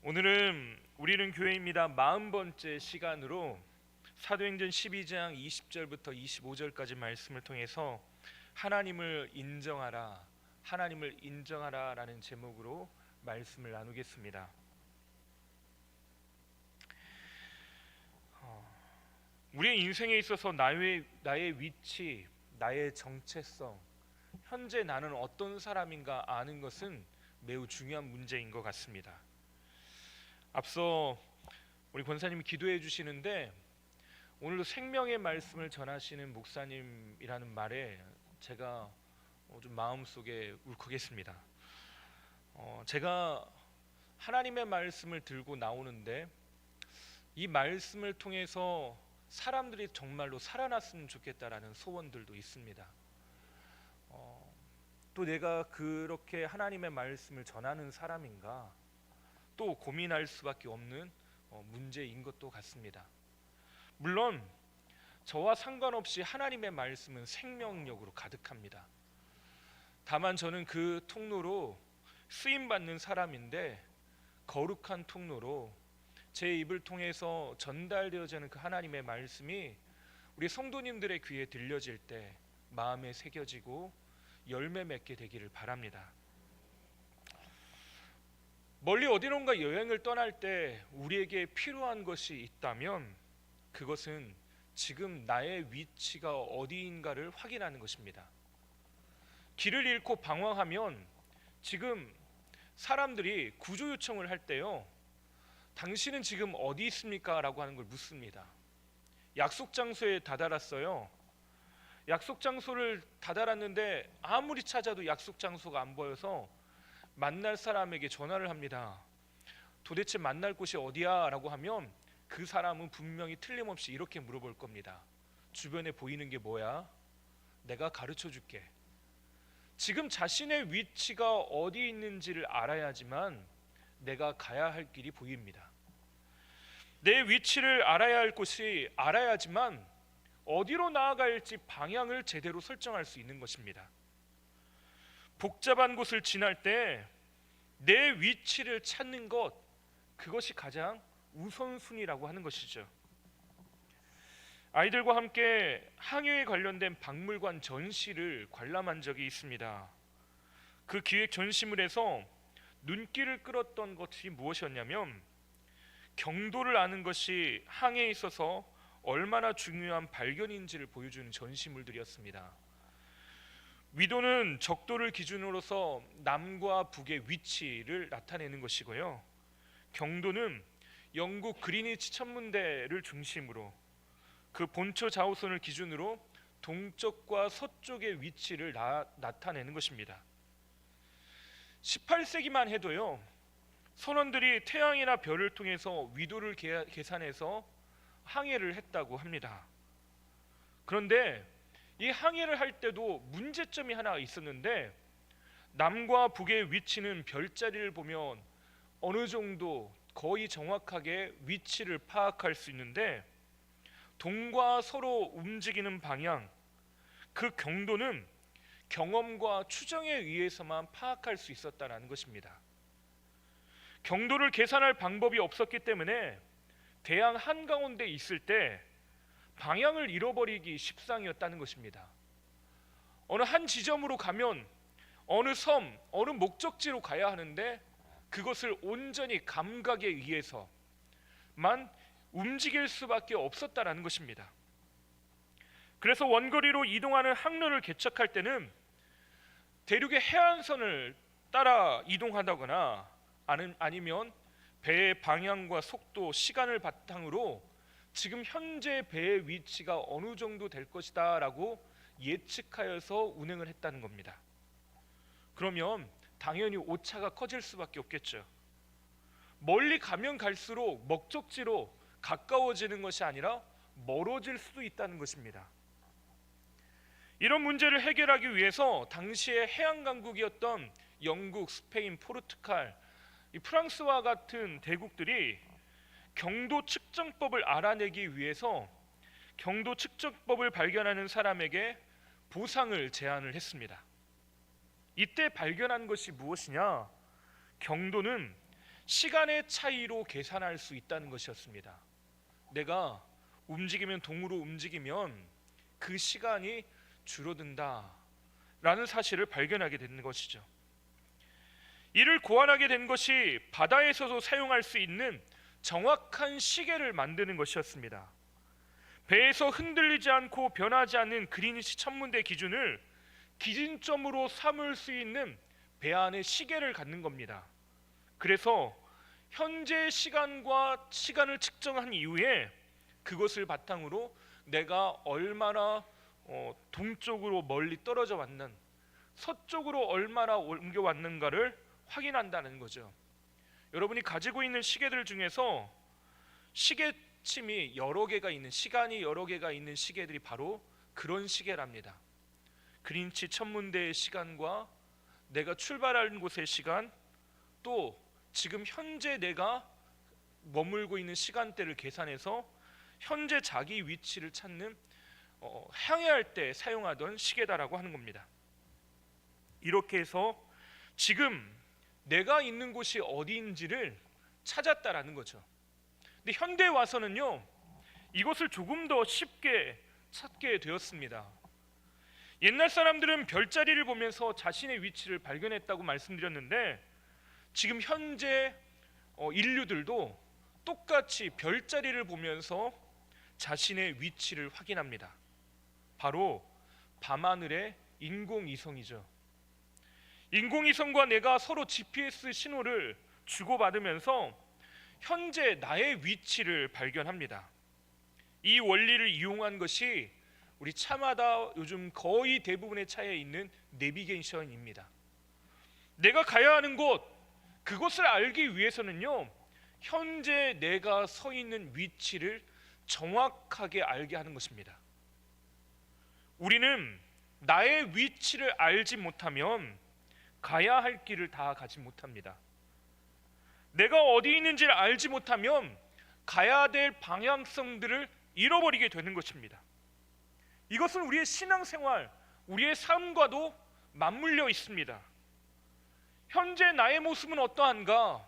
오늘은 우리는 교회입니다 40번째 시간으로 사도행전 12장 20절부터 25절까지 말씀을 통해서 하나님을 인정하라 라는 제목으로 말씀을 나누겠습니다. 우리의 인생에 있어서 나의 위치, 나의 정체성, 현재 나는 어떤 사람인가 아는 것은 매우 중요한 문제인 것 같습니다. 앞서 우리 권사님이 기도해 주시는데 오늘도 생명의 말씀을 전하시는 목사님이라는 말에 제가 좀 마음속에 울컥했습니다. 제가 하나님의 말씀을 들고 나오는데 이 말씀을 통해서 사람들이 정말로 살아났으면 좋겠다라는 소원들도 있습니다. 또 내가 그렇게 하나님의 말씀을 전하는 사람인가 또 고민할 수밖에 없는 문제인 것도 같습니다. 물론 저와 상관없이 하나님의 말씀은 생명력으로 가득합니다. 다만 저는 그 통로로 쓰임받는 사람인데 거룩한 통로로 제 입을 통해서 전달되어지는 그 하나님의 말씀이 우리 성도님들의 귀에 들려질 때 마음에 새겨지고 열매 맺게 되기를 바랍니다. 멀리 어디론가 여행을 떠날 때 우리에게 필요한 것이 있다면 그것은 지금 나의 위치가 어디인가를 확인하는 것입니다. 길을 잃고 방황하면 지금 사람들이 구조 요청을 할 때요, 당신은 지금 어디 있습니까? 라고 하는 걸 묻습니다. 약속 장소에 다다랐어요. 약속 장소를 다다랐는데 아무리 찾아도 약속 장소가 안 보여서 만날 사람에게 전화를 합니다. 도대체 만날 곳이 어디야? 라고 하면 그 사람은 분명히 틀림없이 이렇게 물어볼 겁니다. 주변에 보이는 게 뭐야? 내가 가르쳐 줄게. 지금 자신의 위치가 어디 있는지를 알아야지만 내가 가야 할 길이 보입니다. 내 위치를 알아야 할 곳이 알아야지만 어디로 나아갈지 방향을 제대로 설정할 수 있는 것입니다. 복잡한 곳을 지날 때 내 위치를 찾는 것, 그것이 가장 우선순위라고 하는 것이죠. 아이들과 함께 항해에 관련된 박물관 전시를 관람한 적이 있습니다. 그 기획 전시물에서 눈길을 끌었던 것이 무엇이었냐면 경도를 아는 것이 항해에 있어서 얼마나 중요한 발견인지를 보여주는 전시물들이었습니다. 위도는 적도를 기준으로서 남과 북의 위치를 나타내는 것이고요, 경도는 영국 그리니치 천문대를 중심으로 그 본초 좌우선을 기준으로 동쪽과 서쪽의 위치를 나타내는 것입니다. 18세기만 해도요, 선원들이 태양이나 별을 통해서 위도를 계산해서 항해를 했다고 합니다. 그런데 이 항해를 할 때도 문제점이 하나 있었는데 남과 북의 위치는 별자리를 보면 어느 정도 거의 정확하게 위치를 파악할 수 있는데 동과 서로 움직이는 방향, 그 경도는 경험과 추정에 의해서만 파악할 수 있었다는 것입니다. 경도를 계산할 방법이 없었기 때문에 대양 한가운데 있을 때 방향을 잃어버리기 십상이었다는 것입니다. 어느 한 지점으로 가면 어느 섬, 어느 목적지로 가야 하는데 그것을 온전히 감각에 의해서만 움직일 수밖에 없었다는 것입니다. 그래서 원거리로 이동하는 항로를 개척할 때는 대륙의 해안선을 따라 이동하다거나 아니면 배의 방향과 속도, 시간을 바탕으로 지금 현재 배의 위치가 어느 정도 될 것이다 라고 예측하여서 운행을 했다는 겁니다. 그러면 당연히 오차가 커질 수밖에 없겠죠. 멀리 가면 갈수록 목적지로 가까워지는 것이 아니라 멀어질 수도 있다는 것입니다. 이런 문제를 해결하기 위해서 당시의 해양 강국이었던 영국, 스페인, 포르투갈, 프랑스와 같은 대국들이 경도 측정법을 알아내기 위해서 경도 측정법을 발견하는 사람에게 보상을 제안을 했습니다. 이때 발견한 것이 무엇이냐? 경도는 시간의 차이로 계산할 수 있다는 것이었습니다. 내가 움직이면 동으로 움직이면 그 시간이 줄어든다 라는 사실을 발견하게 되는 것이죠. 이를 고안하게 된 것이 바다에서도 사용할 수 있는 정확한 시계를 만드는 것이었습니다. 배에서 흔들리지 않고 변하지 않는 그리니치 천문대 기준을 기준점으로 삼을 수 있는 배 안에 시계를 갖는 겁니다. 그래서 현재 시간과 시간을 측정한 이후에 그것을 바탕으로 내가 얼마나 동쪽으로 멀리 떨어져 왔는, 서쪽으로 얼마나 옮겨 왔는가를 확인한다는 거죠. 여러분이 가지고 있는 시계들 중에서 시계침이 여러 개가 있는, 시간이 여러 개가 있는 시계들이 바로 그런 시계랍니다. 그린치 천문대의 시간과 내가 출발하는 곳의 시간, 또 지금 현재 내가 머물고 있는 시간대를 계산해서 현재 자기 위치를 찾는 향해할 때 사용하던 시계다라고 하는 겁니다. 이렇게 해서 지금 내가 있는 곳이 어디인지를 찾았다라는 거죠. 근데 현대에 와서는요, 이것을 조금 더 쉽게 찾게 되었습니다. 옛날 사람들은 별자리를 보면서 자신의 위치를 발견했다고 말씀드렸는데, 지금 현재 인류들도 똑같이 별자리를 보면서 자신의 위치를 확인합니다. 바로 밤하늘의 인공위성이죠. 인공위성과 내가 서로 GPS 신호를 주고받으면서 현재 나의 위치를 발견합니다. 이 원리를 이용한 것이 우리 차마다 요즘 거의 대부분의 차에 있는 내비게이션입니다. 내가 가야 하는 곳, 그것을 알기 위해서는요, 현재 내가 서 있는 위치를 정확하게 알게 하는 것입니다. 우리는 나의 위치를 알지 못하면 가야 할 길을 다 가지 못합니다. 내가 어디 있는지를 알지 못하면 가야 될 방향성들을 잃어버리게 되는 것입니다. 이것은 우리의 신앙생활, 우리의 삶과도 맞물려 있습니다. 현재 나의 모습은 어떠한가?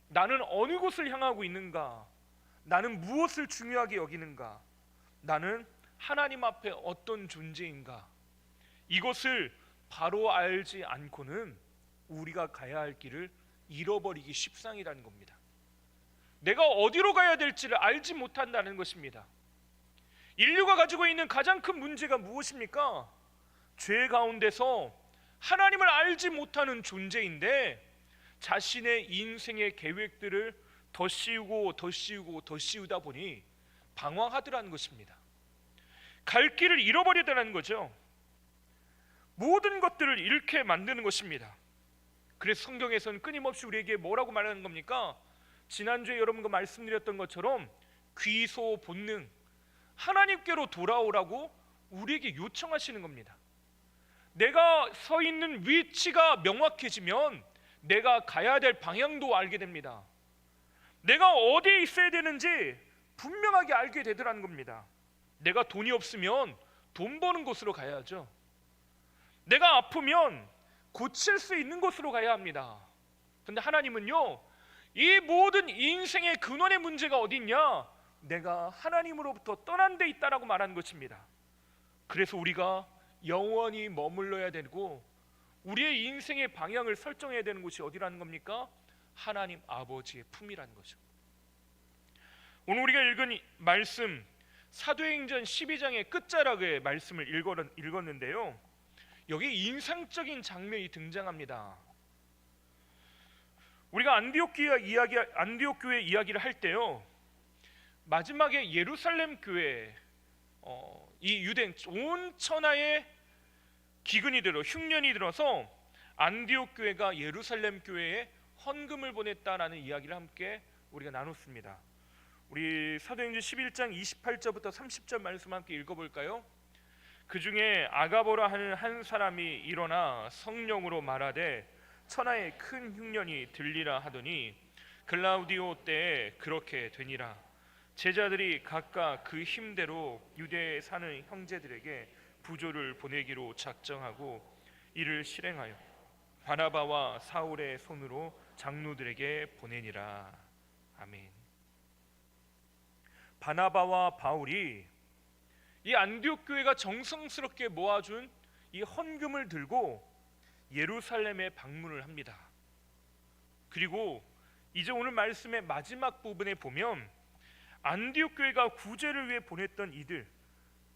나는 어느 곳을 향하고 있는가? 나는 무엇을 중요하게 여기는가? 나는 하나님 앞에 어떤 존재인가? 이것을 바로 알지 않고는 우리가 가야 할 길을 잃어버리기 십상이라는 겁니다. 내가 어디로 가야 될지를 알지 못한다는 것입니다. 인류가 가지고 있는 가장 큰 문제가 무엇입니까? 죄 가운데서 하나님을 알지 못하는 존재인데 자신의 인생의 계획들을 더 씌우고 더 씌우고 더 씌우다 보니 방황하더라는 것입니다. 갈 길을 잃어버리더라는 거죠. 모든 것들을 잃게 만드는 것입니다. 그래서 성경에서는 끊임없이 우리에게 뭐라고 말하는 겁니까? 지난주에 여러분과 말씀드렸던 것처럼 귀소 본능, 하나님께로 돌아오라고 우리에게 요청하시는 겁니다. 내가 서 있는 위치가 명확해지면 내가 가야 될 방향도 알게 됩니다. 내가 어디에 있어야 되는지 분명하게 알게 되더라는 겁니다. 내가 돈이 없으면 돈 버는 곳으로 가야죠. 내가 아프면 고칠 수 있는 곳으로 가야 합니다. 그런데 하나님은요, 이 모든 인생의 근원의 문제가 어디 있냐? 내가 하나님으로부터 떠난 데 있다라고 말하는 것입니다. 그래서 우리가 영원히 머물러야 되고 우리의 인생의 방향을 설정해야 되는 곳이 어디라는 겁니까? 하나님 아버지의 품이라는 거죠. 오늘 우리가 읽은 말씀, 사도행전 12장의 끝자락의 말씀을 읽었는데요, 여기 인상적인 장면이 등장합니다. 우리가 안디옥 교회 이야기를 할 때요, 마지막에 예루살렘 교회, 이 유대 온 천하에 기근이 들어 흉년이 들어서 안디옥 교회가 예루살렘 교회에 헌금을 보냈다라는 이야기를 함께 우리가 나눴습니다. 우리 사도행전 11장 28절부터 30절 말씀 함께 읽어볼까요? 그 중에 아가보라 하는 한 사람이 일어나 성령으로 말하되 천하에 큰 흉년이 들리라 하더니 글라우디오 때에 그렇게 되니라. 제자들이 각각 그 힘대로 유대에 사는 형제들에게 부조를 보내기로 작정하고 이를 실행하여 바나바와 사울의 손으로 장로들에게 보내니라. 아멘. 바나바와 바울이 이 안디옥 교회가 정성스럽게 모아준 이 헌금을 들고 예루살렘에 방문을 합니다. 그리고 이제 오늘 말씀의 마지막 부분에 보면 안디옥 교회가 구제를 위해 보냈던 이들,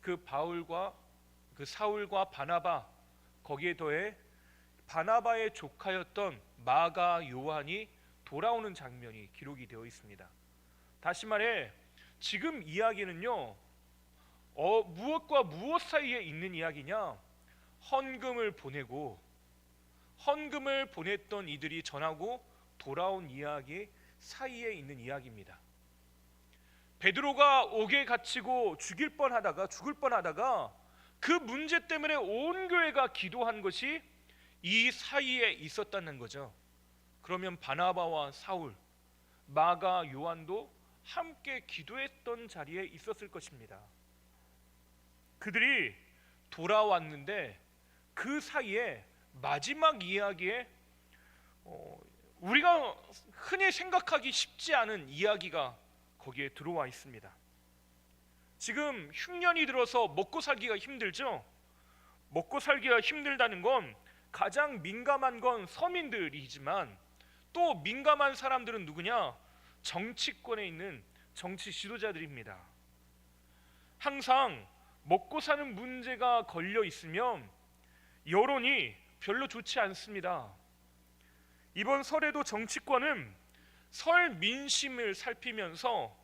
그 바울과 그 사울과 바나바, 거기에 더해 바나바의 조카였던 마가 요한이 돌아오는 장면이 기록이 되어 있습니다. 다시 말해 지금 이야기는요, 무엇과 무엇 사이에 있는 이야기냐? 헌금을 보냈던 이들이 전하고 돌아온 이야기 사이에 있는 이야기입니다. 베드로가 옥에 갇히고 죽을 뻔하다가 그 문제 때문에 온 교회가 기도한 것이 이 사이에 있었다는 거죠. 그러면 바나바와 사울, 마가 요한도 함께 기도했던 자리에 있었을 것입니다. 그들이 돌아왔는데 그 사이에 마지막 이야기에 우리가 흔히 생각하기 쉽지 않은 이야기가 거기에 들어와 있습니다. 지금 흉년이 들어서 먹고 살기가 힘들죠. 먹고 살기가 힘들다는 건 가장 민감한 건 서민들이지만 또 민감한 사람들은 누구냐? 정치권에 있는 정치 지도자들입니다. 항상 먹고 사는 문제가 걸려 있으면 여론이 별로 좋지 않습니다. 이번 설에도 정치권은 설 민심을 살피면서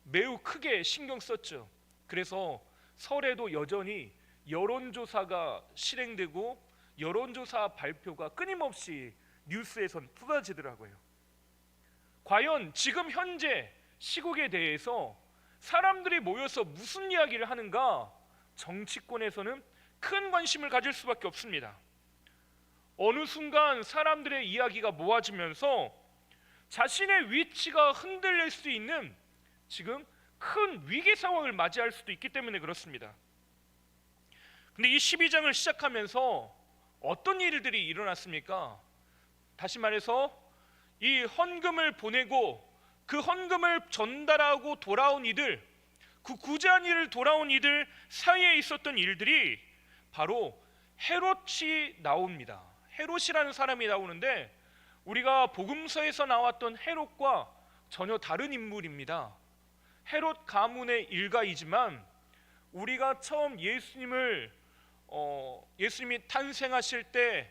매우 크게 신경 썼죠. 그래서 설에도 여전히 여론조사가 실행되고 여론조사 발표가 끊임없이 뉴스에선 쏟아지더라고요. 과연 지금 현재 시국에 대해서 사람들이 모여서 무슨 이야기를 하는가? 정치권에서는 큰 관심을 가질 수밖에 없습니다. 어느 순간 사람들의 이야기가 모아지면서 자신의 위치가 흔들릴 수 있는 지금 큰 위기 상황을 맞이할 수도 있기 때문에 그렇습니다. 근데 이 12장을 시작하면서 어떤 일들이 일어났습니까? 다시 말해서 이 헌금을 보내고 그 헌금을 전달하고 돌아온 이들, 그 구제한 일을 돌아온 이들 사이에 있었던 일들이 바로 헤롯이 나옵니다. 헤롯이라는 사람이 나오는데 우리가 복음서에서 나왔던 헤롯과 전혀 다른 인물입니다. 헤롯 가문의 일가이지만 우리가 처음 예수님이 탄생하실 때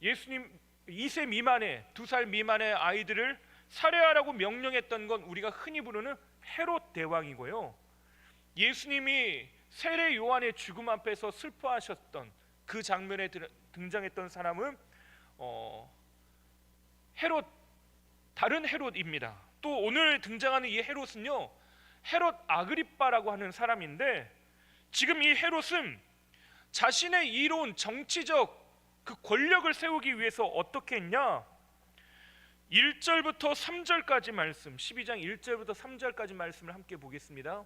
예수님 2세 미만의 2살 미만의 아이들을 살해하라고 명령했던 건 우리가 흔히 부르는 헤롯 대왕이고요. 예수님이 세례 요한의 죽음 앞에서 슬퍼하셨던 그 장면에 등장했던 사람은 헤롯, 다른 헤롯입니다. 또 오늘 등장하는 이 헤롯은요, 헤롯 아그리빠라고 하는 사람인데 지금 이 헤롯은 자신의 이로운 정치적 그 권력을 세우기 위해서 어떻게 했냐? 1절부터 3절까지 말씀, 12장 1절부터 3절까지 말씀을 함께 보겠습니다.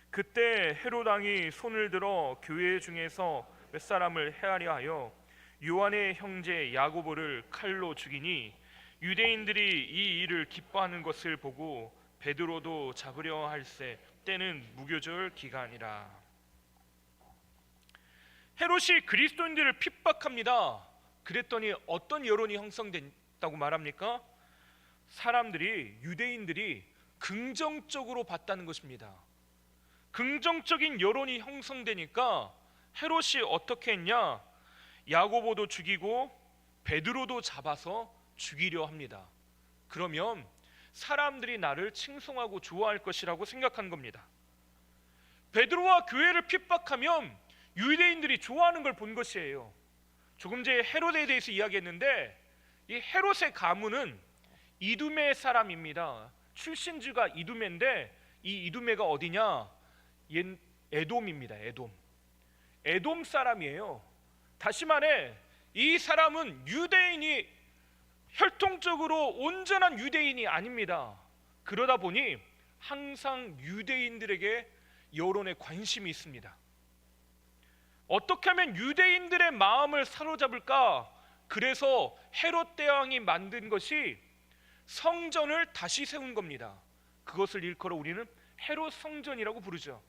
그때 헤롯 왕이 손을 들어 교회 중에서 몇 사람을 해하려 하여 요한의 형제 야고보를 칼로 죽이니 유대인들이 이 일을 기뻐하는 것을 보고 베드로도 잡으려 할세 때는 무교절 기간이라. 헤롯이 그리스도인들을 핍박합니다. 그랬더니 어떤 여론이 형성됐다고 말합니까? 유대인들이 긍정적으로 봤다는 것입니다. 긍정적인 여론이 형성되니까 헤롯이 어떻게 했냐? 야고보도 죽이고 베드로도 잡아서 죽이려 합니다. 그러면 사람들이 나를 칭송하고 좋아할 것이라고 생각한 겁니다. 베드로와 교회를 핍박하면 유대인들이 좋아하는 걸 본 것이에요. 조금 전에 헤롯에 대해서 이야기했는데 이 헤롯의 가문은 이두메 사람입니다. 출신지가 이두메인데 이 이두메가 어디냐? 에돔입니다. 에돔 사람이에요. 다시 말해 이 사람은 유대인이 혈통적으로 온전한 유대인이 아닙니다. 그러다 보니 항상 유대인들에게 여론에 관심이 있습니다. 어떻게 하면 유대인들의 마음을 사로잡을까? 그래서 헤롯 대왕이 만든 것이 성전을 다시 세운 겁니다. 그것을 일컬어 우리는 헤롯 성전이라고 부르죠.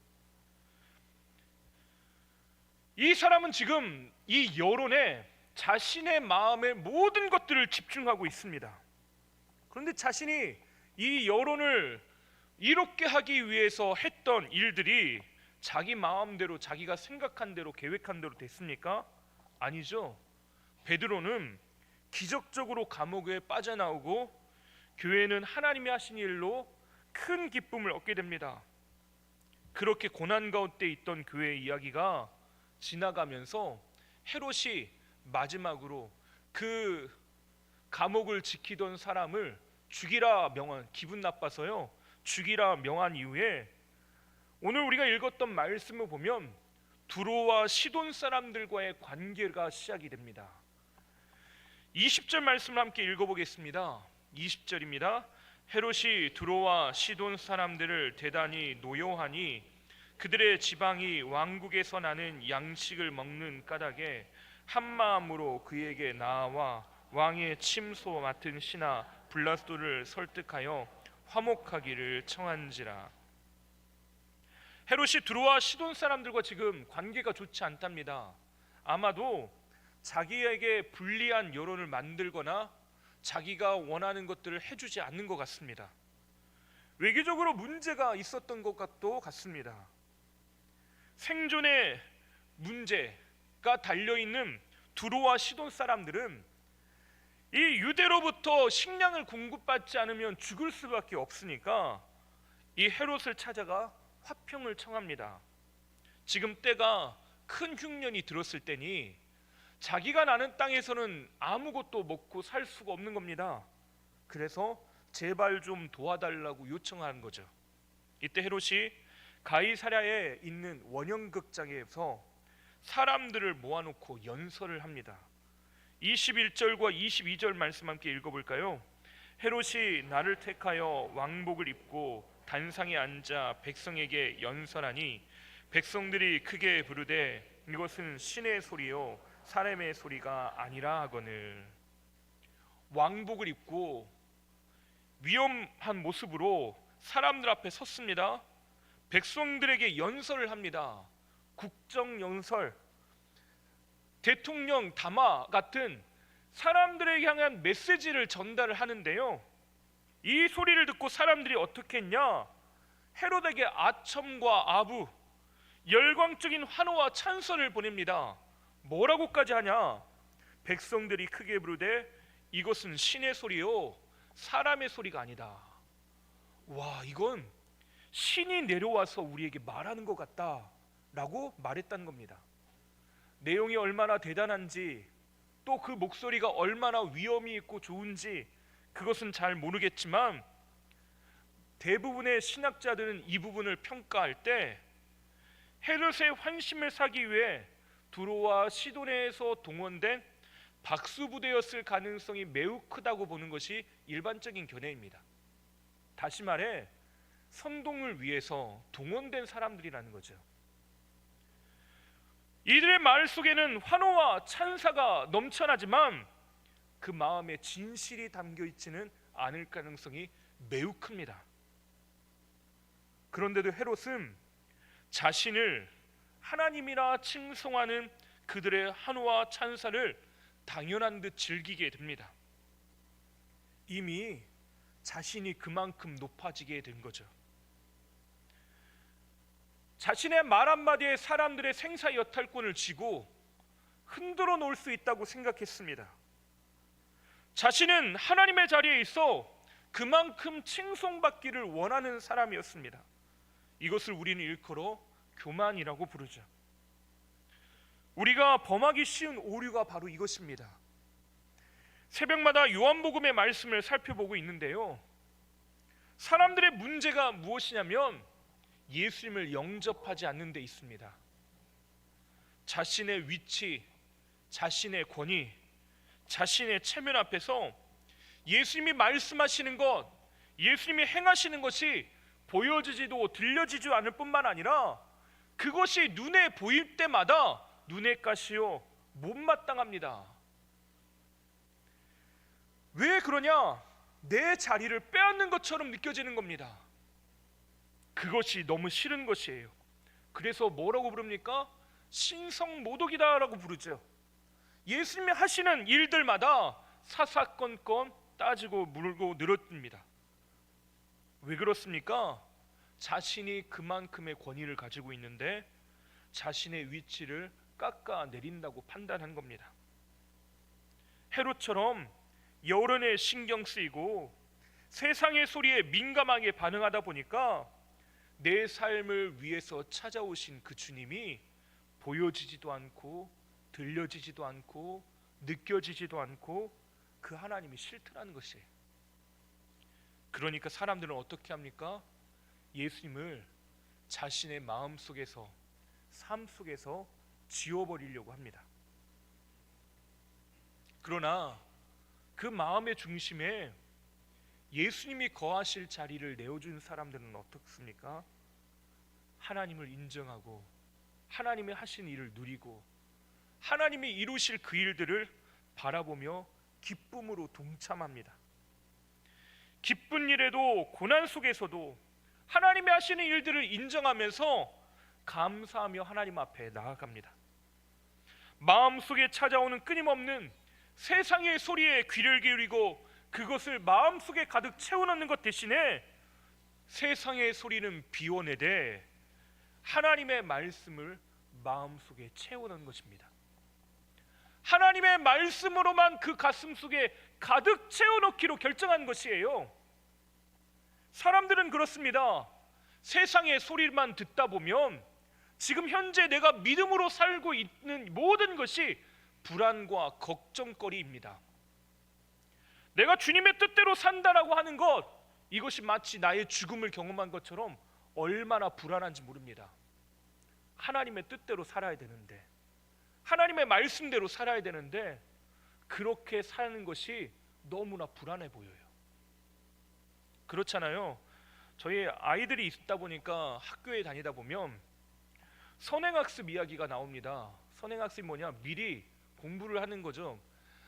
이 사람은 지금 이 여론에 자신의 마음의 모든 것들을 집중하고 있습니다. 그런데 자신이 이 여론을 이롭게 하기 위해서 했던 일들이 자기 마음대로, 자기가 생각한 대로, 계획한 대로 됐습니까? 아니죠. 베드로는 기적적으로 감옥에 빠져나오고 교회는 하나님이 하신 일로 큰 기쁨을 얻게 됩니다. 그렇게 고난 가운데 있던 교회의 이야기가 지나가면서 헤롯이 마지막으로 그 감옥을 지키던 사람을 죽이라 명한, 기분 나빠서요, 죽이라 명한 이후에 오늘 우리가 읽었던 말씀을 보면 두로와 시돈 사람들과의 관계가 시작이 됩니다. 20절 말씀을 함께 읽어보겠습니다. 20절입니다. 헤롯이 두로와 시돈 사람들을 대단히 노여하니 그들의 지방이 왕국에서 나는 양식을 먹는 까닭에 한 마음으로 그에게 나아와 왕의 침소 맡은 신하 블라스도를 설득하여 화목하기를 청한지라. 헤롯이 두로와 시돈 사람들과 지금 관계가 좋지 않답니다. 아마도 자기에게 불리한 여론을 만들거나 자기가 원하는 것들을 해주지 않는 것 같습니다. 외교적으로 문제가 있었던 것도 같습니다. 생존의 문제가 달려있는 두로와 시돈 사람들은 이 유대로부터 식량을 공급받지 않으면 죽을 수밖에 없으니까 이 헤롯을 찾아가 화평을 청합니다. 지금 때가 큰 흉년이 들었을 때니 자기가 나는 땅에서는 아무것도 먹고 살 수가 없는 겁니다. 그래서 제발 좀 도와달라고 요청하는 거죠. 이때 헤롯이 가이사랴에 있는 원형극장에서 사람들을 모아놓고 연설을 합니다. 21절과 22절 말씀 함께 읽어볼까요? 헤롯이 나를 택하여 왕복을 입고 단상에 앉아 백성에게 연설하니 백성들이 크게 부르되 이것은 신의 소리요 사람의 소리가 아니라 하거늘. 왕복을 입고 위험한 모습으로 사람들 앞에 섰습니다. 백성들에게 연설을 합니다. 국정연설, 대통령 담화 같은 사람들에게 향한 메시지를 전달을 하는데요, 이 소리를 듣고 사람들이 어떻게 했냐? 헤롯에게 아첨과 아부, 열광적인 환호와 찬선을 보냅니다. 뭐라고까지 하냐? 백성들이 크게 부르되 이것은 신의 소리요 사람의 소리가 아니다. 와, 이건 신이 내려와서 우리에게 말하는 것 같다라고 말했다는 겁니다. 내용이 얼마나 대단한지, 또 그 목소리가 얼마나 위엄이 있고 좋은지 그것은 잘 모르겠지만 대부분의 신학자들은 이 부분을 평가할 때 헤롯의 환심을 사기 위해 두로와 시돈에서 동원된 박수부대였을 가능성이 매우 크다고 보는 것이 일반적인 견해입니다. 다시 말해 선동을 위해서 동원된 사람들이라는 거죠. 이들의 말 속에는 환호와 찬사가 넘쳐나지만 그 마음에 진실이 담겨 있지는 않을 가능성이 매우 큽니다. 그런데도 헤롯은 자신을 하나님이라 칭송하는 그들의 환호와 찬사를 당연한 듯 즐기게 됩니다. 이미 자신이 그만큼 높아지게 된 거죠. 자신의 말 한마디에 사람들의 생사 여탈권을 쥐고 흔들어 놓을 수 있다고 생각했습니다. 자신은 하나님의 자리에 있어 그만큼 칭송받기를 원하는 사람이었습니다. 이것을 우리는 일컬어 교만이라고 부르죠. 우리가 범하기 쉬운 오류가 바로 이것입니다. 새벽마다 요한복음의 말씀을 살펴보고 있는데요, 사람들의 문제가 무엇이냐면 예수님을 영접하지 않는 데 있습니다. 자신의 위치, 자신의 권위, 자신의 체면 앞에서 예수님이 말씀하시는 것, 예수님이 행하시는 것이 보여지지도 들려지지도 않을 뿐만 아니라 그것이 눈에 보일 때마다 눈의 가시요 못마땅합니다. 왜 그러냐? 내 자리를 빼앗는 것처럼 느껴지는 겁니다. 그것이 너무 싫은 것이에요. 그래서 뭐라고 부릅니까? 신성모독이다라고 부르죠. 예수님이 하시는 일들마다 사사건건 따지고 물고 늘어집니다. 왜 그렇습니까? 자신이 그만큼의 권위를 가지고 있는데 자신의 위치를 깎아내린다고 판단한 겁니다. 헤롯처럼 여론에 신경 쓰이고 세상의 소리에 민감하게 반응하다 보니까 내 삶을 위해서 찾아오신 그 주님이 보여지지도 않고 들려지지도 않고 느껴지지도 않고 그 하나님이 싫더라는 것이에요. 그러니까 사람들은 어떻게 합니까? 예수님을 자신의 마음 속에서, 삶 속에서 지워버리려고 합니다. 그러나 그 마음의 중심에 예수님이 거하실 자리를 내어준 사람들은 어떻습니까? 하나님을 인정하고 하나님이 하신 일을 누리고 하나님이 이루실 그 일들을 바라보며 기쁨으로 동참합니다. 기쁜 일에도 고난 속에서도 하나님이 하시는 일들을 인정하면서 감사하며 하나님 앞에 나아갑니다. 마음속에 찾아오는 끊임없는 세상의 소리에 귀를 기울이고 그것을 마음속에 가득 채워넣는 것 대신에 세상의 소리는 비워내되 하나님의 말씀을 마음속에 채워넣는 것입니다. 하나님의 말씀으로만 그 가슴 속에 가득 채워넣기로 결정한 것이에요. 사람들은 그렇습니다. 세상의 소리만 듣다 보면 지금 현재 내가 믿음으로 살고 있는 모든 것이 불안과 걱정거리입니다. 내가 주님의 뜻대로 산다라고 하는 것, 이것이 마치 나의 죽음을 경험한 것처럼 얼마나 불안한지 모릅니다. 하나님의 뜻대로 살아야 되는데, 하나님의 말씀대로 살아야 되는데 그렇게 사는 것이 너무나 불안해 보여요. 그렇잖아요. 저희 아이들이 있다 보니까 학교에 다니다 보면 선행학습 이야기가 나옵니다. 선행학습이 뭐냐? 미리 공부를 하는 거죠.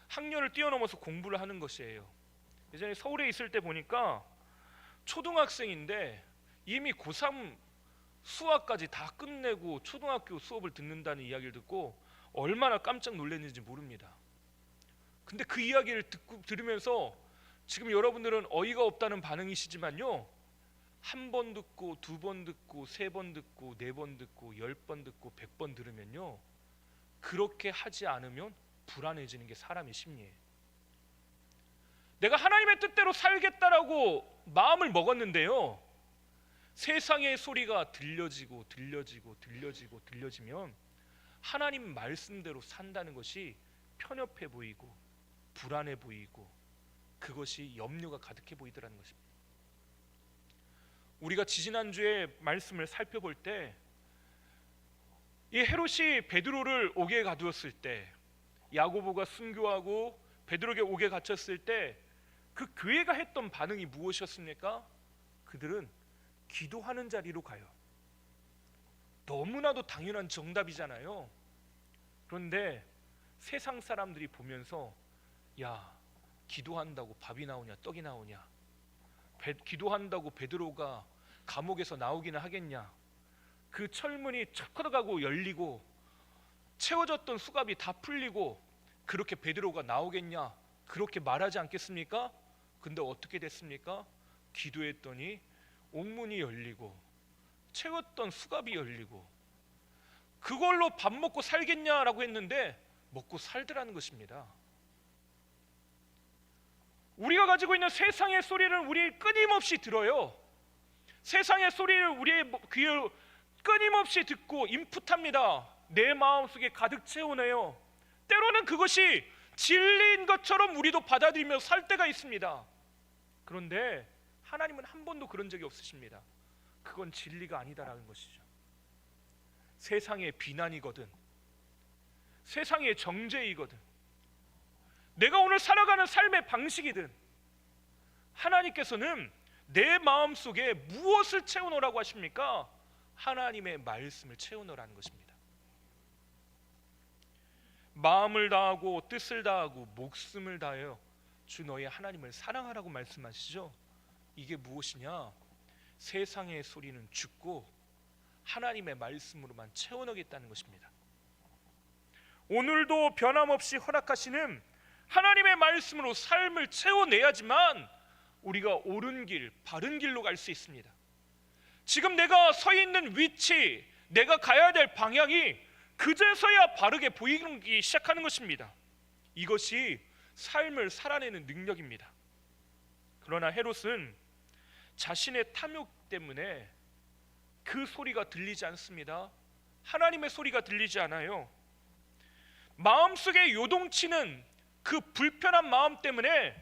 학년을 뛰어넘어서 공부를 하는 것이에요. 예전에 서울에 있을 때 보니까 초등학생인데 이미 고3 수학까지 다 끝내고 초등학교 수업을 듣는다는 이야기를 듣고 얼마나 깜짝 놀랐는지 모릅니다. 근데 그 이야기를 들으면서 지금 여러분들은 어이가 없다는 반응이시지만요, 한 번 듣고 두 번 듣고 세 번 듣고 네 번 듣고 10번 듣고 100번 들으면요, 그렇게 하지 않으면 불안해지는 게 사람의 심리예요. 내가 하나님의 뜻대로 살겠다라고 마음을 먹었는데요, 세상의 소리가 들려지고 들려지면 하나님 말씀대로 산다는 것이 편협해 보이고 불안해 보이고 그것이 염려가 가득해 보이더라는 것입니다. 우리가 지지난주에 말씀을 살펴볼 때 이 헤롯이 베드로를 옥에 가두었을 때, 야고보가 순교하고 베드로에게 옥에 갇혔을 때 그 교회가 했던 반응이 무엇이었습니까? 그들은 기도하는 자리로 가요. 너무나도 당연한 정답이잖아요. 그런데 세상 사람들이 보면서, 야, 기도한다고 밥이 나오냐 떡이 나오냐, 기도한다고 베드로가 감옥에서 나오기는 하겠냐, 그 철문이 척커덕하고 열리고 채워졌던 수갑이 다 풀리고 그렇게 베드로가 나오겠냐, 그렇게 말하지 않겠습니까? 근데 어떻게 됐습니까? 기도했더니 옥문이 열리고 채웠던 수갑이 열리고 그걸로 밥 먹고 살겠냐라고 했는데 먹고 살더라는 것입니다. 우리가 가지고 있는 세상의 소리를 우리 끊임없이 들어요. 세상의 소리를 우리의 귀에 끊임없이 듣고 인풋합니다. 내 마음속에 가득 채우네요. 때로는 그것이 진리인 것처럼 우리도 받아들이며 살 때가 있습니다. 그런데 하나님은 한 번도 그런 적이 없으십니다. 그건 진리가 아니다라는 것이죠. 세상의 비난이거든, 세상의 정죄이거든, 내가 오늘 살아가는 삶의 방식이든 하나님께서는 내 마음속에 무엇을 채워놓으라고 하십니까? 하나님의 말씀을 채워놓으라는 것입니다. 마음을 다하고 뜻을 다하고 목숨을 다하여 주 너의 하나님을 사랑하라고 말씀하시죠. 이게 무엇이냐? 세상의 소리는 죽고 하나님의 말씀으로만 채워넣겠다는 것입니다. 오늘도 변함없이 허락하시는 하나님의 말씀으로 삶을 채워내야지만 우리가 옳은 길, 바른 길로 갈 수 있습니다. 지금 내가 서 있는 위치, 내가 가야 될 방향이 그제서야 바르게 보이기 시작하는 것입니다. 이것이 삶을 살아내는 능력입니다. 그러나 헤롯은 자신의 탐욕 때문에 그 소리가 들리지 않습니다. 하나님의 소리가 들리지 않아요. 마음속에 요동치는 그 불편한 마음 때문에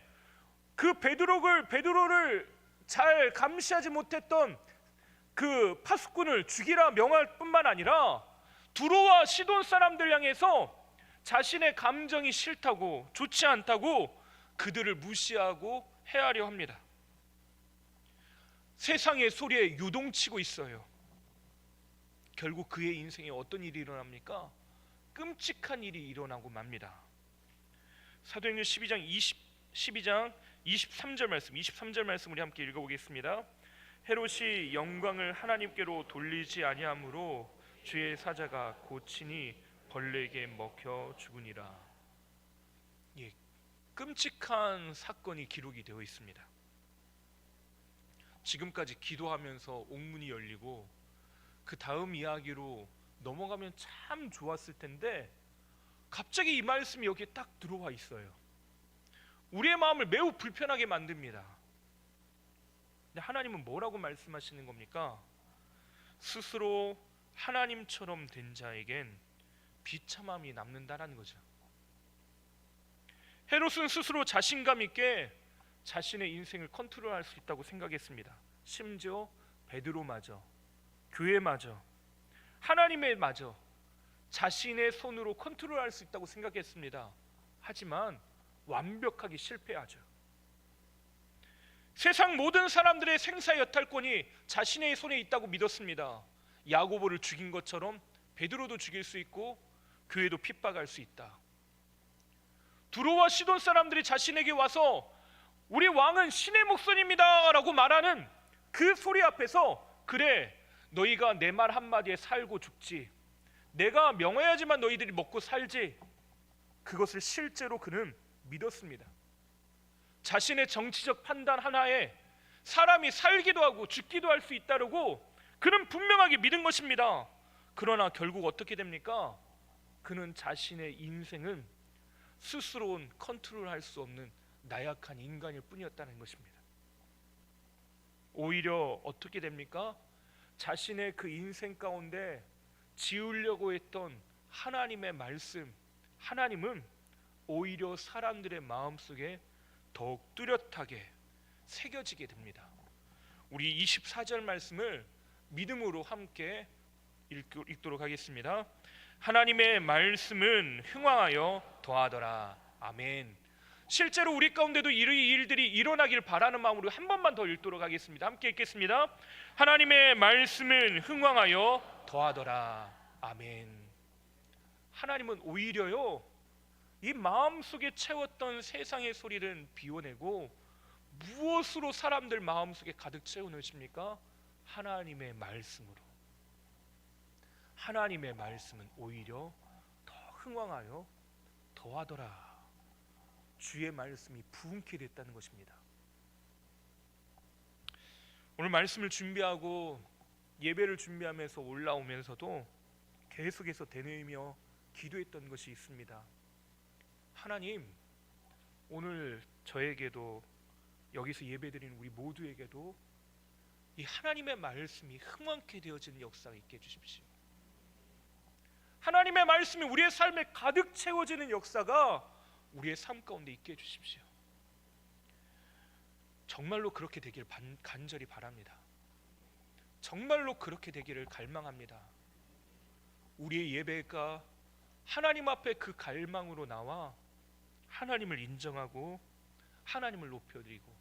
그 베드로를 잘 감시하지 못했던 그 파수꾼을 죽이라 명할 뿐만 아니라 두로와 시돈 사람들 향해서 자신의 감정이 싫다고, 좋지 않다고 그들을 무시하고 해하려 합니다. 세상의 소리에 요동치고 있어요. 결국 그의 인생에 어떤 일이 일어납니까? 끔찍한 일이 일어나고 맙니다. 사도행전 12장 23절 말씀 우리 함께 읽어보겠습니다. 헤롯이 영광을 하나님께로 돌리지 아니하므로 주의 사자가 고치니 벌레에게 먹혀 죽으니라. 예, 끔찍한 사건이 기록이 되어 있습니다. 지금까지 기도하면서 옥문이 열리고 그 다음 이야기로 넘어가면 참 좋았을 텐데 갑자기 이 말씀이 여기에 딱 들어와 있어요. 우리의 마음을 매우 불편하게 만듭니다. 근데 하나님은 뭐라고 말씀하시는 겁니까? 스스로 하나님처럼 된 자에겐 비참함이 남는다라는 거죠. 헤롯은 스스로 자신감 있게 자신의 인생을 컨트롤할 수 있다고 생각했습니다. 심지어 베드로마저, 교회마저, 하나님의마저 자신의 손으로 컨트롤할 수 있다고 생각했습니다. 하지만 완벽하게 실패하죠. 세상 모든 사람들의 생사 여탈권이 자신의 손에 있다고 믿었습니다. 야고보를 죽인 것처럼 베드로도 죽일 수 있고 교회도 핍박할 수 있다. 두로와 시돈 사람들이 자신에게 와서 우리 왕은 신의 목소리입니다 라고 말하는 그 소리 앞에서 그래 너희가 내 말 한마디에 살고 죽지, 내가 명해야지만 너희들이 먹고 살지, 그것을 실제로 그는 믿었습니다. 자신의 정치적 판단 하나에 사람이 살기도 하고 죽기도 할 수 있다고 그는 분명하게 믿은 것입니다. 그러나 결국 어떻게 됩니까? 그는 자신의 인생은 스스로는 컨트롤할 수 없는 나약한 인간일 뿐이었다는 것입니다. 오히려 어떻게 됩니까? 자신의 그 인생 가운데 지으려고 했던 하나님의 말씀, 하나님은 오히려 사람들의 마음속에 더욱 뚜렷하게 새겨지게 됩니다. 우리 24절 말씀을 믿음으로 함께 읽도록 하겠습니다. 하나님의 말씀은 흥왕하여 더하더라. 아멘. 실제로 우리 가운데도 이 일들이 일어나길 바라는 마음으로 한 번만 더 읽도록 하겠습니다. 함께 읽겠습니다. 하나님의 말씀은 흥왕하여 더하더라. 아멘. 하나님은 오히려요 이 마음속에 채웠던 세상의 소리를 비워내고 무엇으로 사람들 마음속에 가득 채워넣으십니까? 하나님의 말씀으로. 하나님의 말씀은 오히려 더 흥왕하여 더하더라. 주의 말씀이 부흥케 됐다는 것입니다. 오늘 말씀을 준비하고 예배를 준비하면서 올라오면서도 계속해서 되뇌이며 기도했던 것이 있습니다. 하나님, 오늘 저에게도 여기서 예배드리는 우리 모두에게도 이 하나님의 말씀이 흥왕케 되어지는 역사가 있게 해주십시오. 하나님의 말씀이 우리의 삶에 가득 채워지는 역사가 우리의 삶 가운데 있게 해주십시오. 정말로 그렇게 되길 간절히 바랍니다. 정말로 그렇게 되기를 갈망합니다. 우리의 예배가 하나님 앞에 그 갈망으로 나와 하나님을 인정하고 하나님을 높여드리고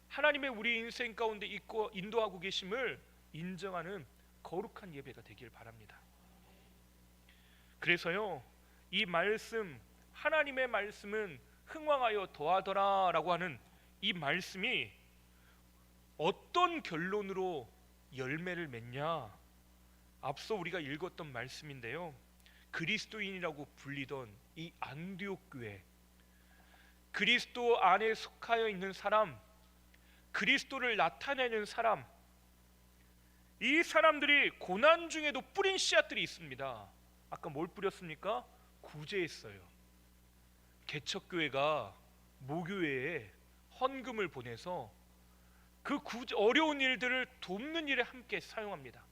하나님의 우리 인생 가운데 있고 인도하고 계심을 인정하는 거룩한 예배가 되길 바랍니다. 그래서요 이 말씀, 하나님의 말씀은 흥왕하여 더하더라라고 하는 이 말씀이 어떤 결론으로 열매를 맺냐? 앞서 우리가 읽었던 말씀인데요. 그리스도인이라고 불리던 이 안디옥 교회, 그리스도 안에 속하여 있는 사람, 그리스도를 나타내는 사람, 이 사람들이 고난 중에도 뿌린 씨앗들이 있습니다. 아까 뭘 뿌렸습니까? 구제했어요. 개척교회가 모교회에 헌금을 보내서 그 어려운 일들을 돕는 일에 함께 사용합니다.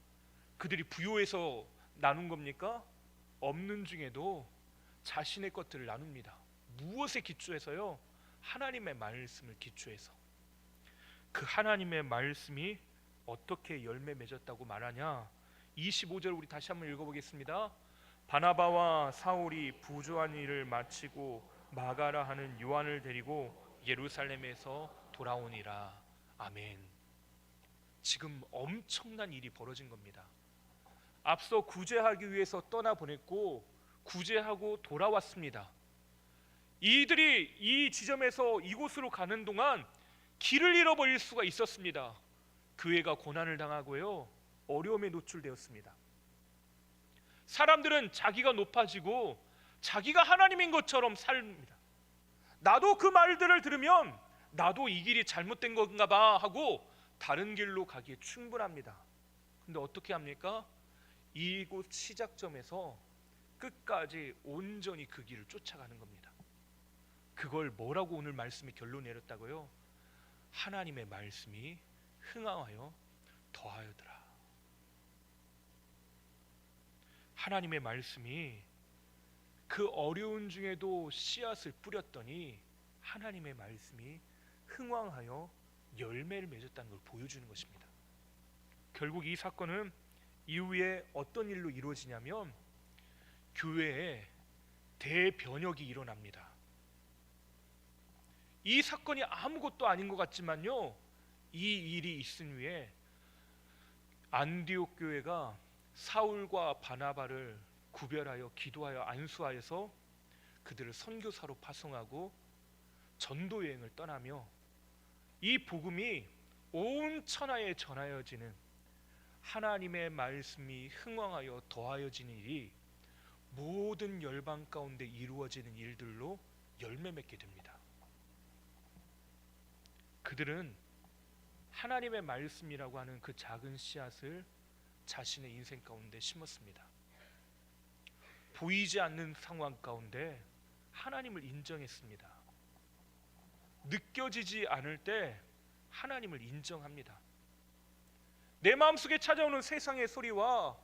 그들이 부요해서 나눈 겁니까? 없는 중에도 자신의 것들을 나눕니다. 무엇에 기초해서요? 하나님의 말씀을 기초해서. 그 하나님의 말씀이 어떻게 열매 맺었다고 말하냐? 25절 우리 다시 한번 읽어보겠습니다. 바나바와 사울이 부조한 일을 마치고 마가라 하는 요한을 데리고 예루살렘에서 돌아오니라. 아멘. 지금 엄청난 일이 벌어진 겁니다. 앞서 구제하기 위해서 떠나보냈고 구제하고 돌아왔습니다. 이들이 이 지점에서 이곳으로 가는 동안 길을 잃어버릴 수가 있었습니다. 교회가 고난을 당하고요, 어려움에 노출되었습니다. 사람들은 자기가 높아지고 자기가 하나님인 것처럼 삽니다. 나도 그 말들을 들으면 나도 이 길이 잘못된 건가 봐 하고 다른 길로 가기에 충분합니다. 근데 어떻게 합니까? 이곳 시작점에서 끝까지 온전히 그 길을 쫓아가는 겁니다. 그걸 뭐라고 오늘 말씀이 결론 내렸다고요? 하나님의 말씀이 흥하여 더하여더라. 하나님의 말씀이 그 어려운 중에도 씨앗을 뿌렸더니 하나님의 말씀이 흥왕하여 열매를 맺었다는 걸 보여주는 것입니다. 결국 이 사건은 이후에 어떤 일로 이루어지냐면 교회에 대변혁이 일어납니다. 이 사건이 아무것도 아닌 것 같지만요, 이 일이 있은 후에 안디옥 교회가 사울과 바나바를 구별하여 기도하여 안수하여서 그들을 선교사로 파송하고 전도 여행을 떠나며 이 복음이 온 천하에 전하여지는, 하나님의 말씀이 흥왕하여 더하여지는 일이 모든 열방 가운데 이루어지는 일들로 열매 맺게 됩니다. 그들은 하나님의 말씀이라고 하는 그 작은 씨앗을 자신의 인생 가운데 심었습니다. 보이지 않는 상황 가운데 하나님을 인정했습니다. 느껴지지 않을 때 하나님을 인정합니다. 내 마음속에 찾아오는 세상의 소리와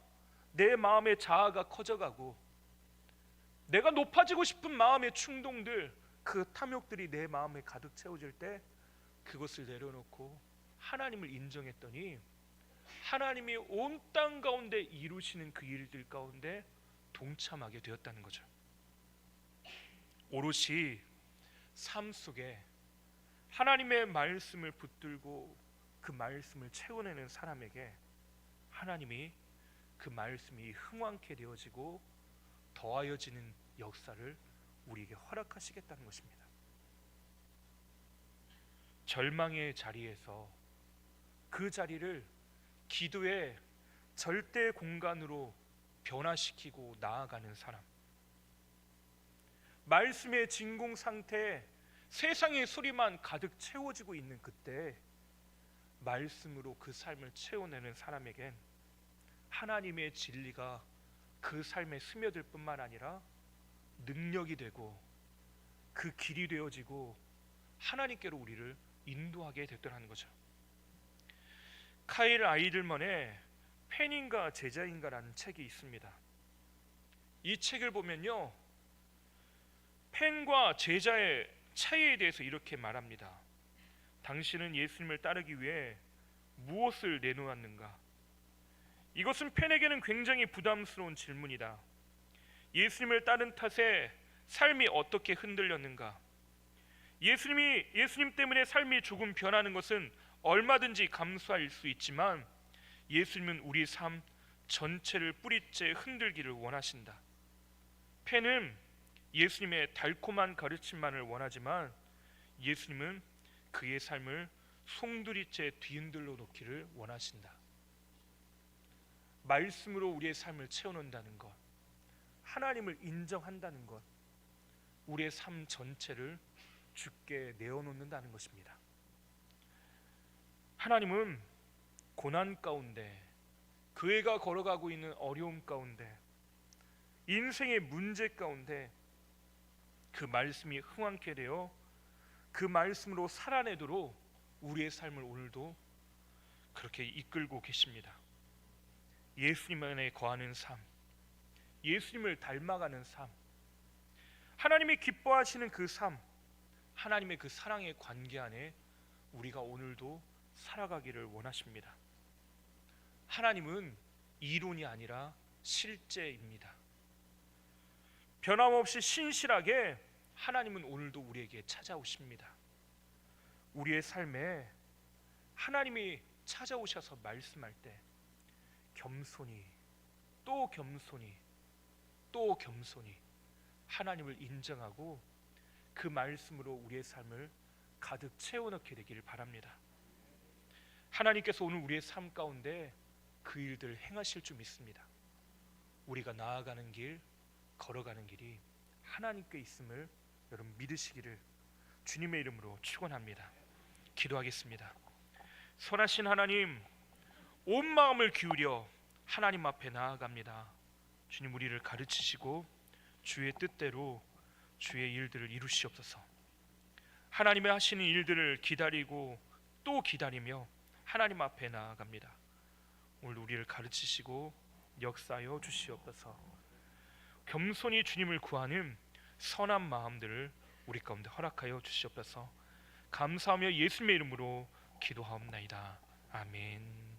내 마음의 자아가 커져가고 내가 높아지고 싶은 마음의 충동들, 그 탐욕들이 내 마음에 가득 채워질 때 그것을 내려놓고 하나님을 인정했더니 하나님이 온 땅 가운데 이루시는 그 일들 가운데 동참하게 되었다는 거죠. 오롯이 삶 속에 하나님의 말씀을 붙들고 그 말씀을 채워내는 사람에게 하나님이 그 말씀이 흥왕케 되어지고 더하여지는 역사를 우리에게 허락하시겠다는 것입니다. 절망의 자리에서 그 자리를 기도의 절대 공간으로 변화시키고 나아가는 사람, 말씀의 진공 상태에 세상의 소리만 가득 채워지고 있는 그때 말씀으로 그 삶을 채워내는 사람에겐 하나님의 진리가 그 삶에 스며들 뿐만 아니라 능력이 되고 그 길이 되어지고 하나님께로 우리를 인도하게 됐더라는 거죠. 카일 아이들먼의 팬인가 제자인가라는 책이 있습니다. 이 책을 보면요, 팬과 제자의 차이에 대해서 이렇게 말합니다. 당신은 예수님을 따르기 위해 무엇을 내놓았는가? 이것은 팬에게는 굉장히 부담스러운 질문이다. 예수님을 따른 탓에 삶이 어떻게 흔들렸는가? 예수님 때문에 삶이 조금 변하는 것은 얼마든지 감수할 수 있지만 예수님은 우리 삶 전체를 뿌리째 흔들기를 원하신다. 팬은 예수님의 달콤한 가르침만을 원하지만 예수님은 그의 삶을 송두리째 뒤흔들러 놓기를 원하신다. 말씀으로 우리의 삶을 채워놓는다는 것, 하나님을 인정한다는 것, 우리의 삶 전체를 주께 내어놓는다는 것입니다. 하나님은 고난 가운데, 그 애가 걸어가고 있는 어려움 가운데, 인생의 문제 가운데 그 말씀이 흥황케 되어 그 말씀으로 살아내도록 우리의 삶을 오늘도 그렇게 이끌고 계십니다. 예수님 안에 거하는 삶, 예수님을 닮아가는 삶, 하나님이 기뻐하시는 그 삶, 하나님의 그 사랑의 관계 안에 우리가 오늘도 살아가기를 원하십니다. 하나님은 이론이 아니라 실제입니다. 변함없이 신실하게 하나님은 오늘도 우리에게 찾아오십니다. 우리의 삶에 하나님이 찾아오셔서 말씀할 때 겸손히 또 겸손히 또 겸손히 하나님을 인정하고 그 말씀으로 우리의 삶을 가득 채워넣게 되기를 바랍니다. 하나님께서 오늘 우리의 삶 가운데 그 일들을 행하실 줄 믿습니다. 우리가 나아가는 길, 걸어가는 길이 하나님께 있음을 여러분 믿으시기를 주님의 이름으로 축원합니다. 기도하겠습니다. 선하신 하나님, 온 마음을 기울여 하나님 앞에 나아갑니다. 주님, 우리를 가르치시고 주의 뜻대로 주의 일들을 이루시옵소서. 하나님의 하시는 일들을 기다리고 또 기다리며 하나님 앞에 나아갑니다. 오늘 우리를 가르치시고 역사하여 주시옵소서. 겸손히 주님을 구하는 선한 마음들을 우리 가운데 허락하여 주시옵소서. 감사하며 예수님의 이름으로 기도하옵나이다. 아멘.